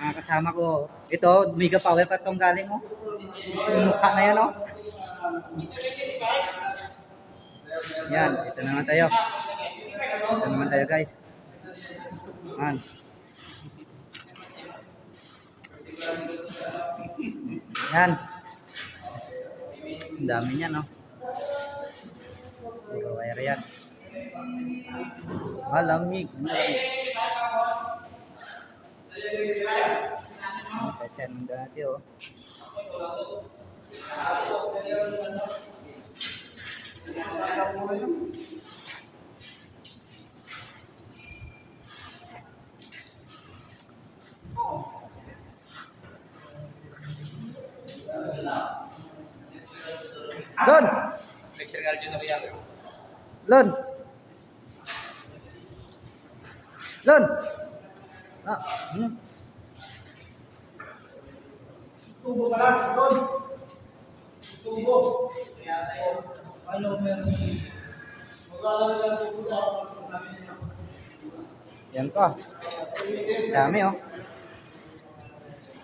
Mga kasama ko. Ito, mega power pa itong galing, oh. Yung mukha na yan, oh. Yan, ito naman tayo. Ito naman tayo, guys. Yan. Yan. Ang dami niyan, no? Puro wire yan. Malamig. Pechan ng dati, oh. Lon! Lon! Lon! Ah, Tubo pala, Lon. Tubo. Ano meron? Maglalagay ng tubo daw. yan pa. Dami, oh.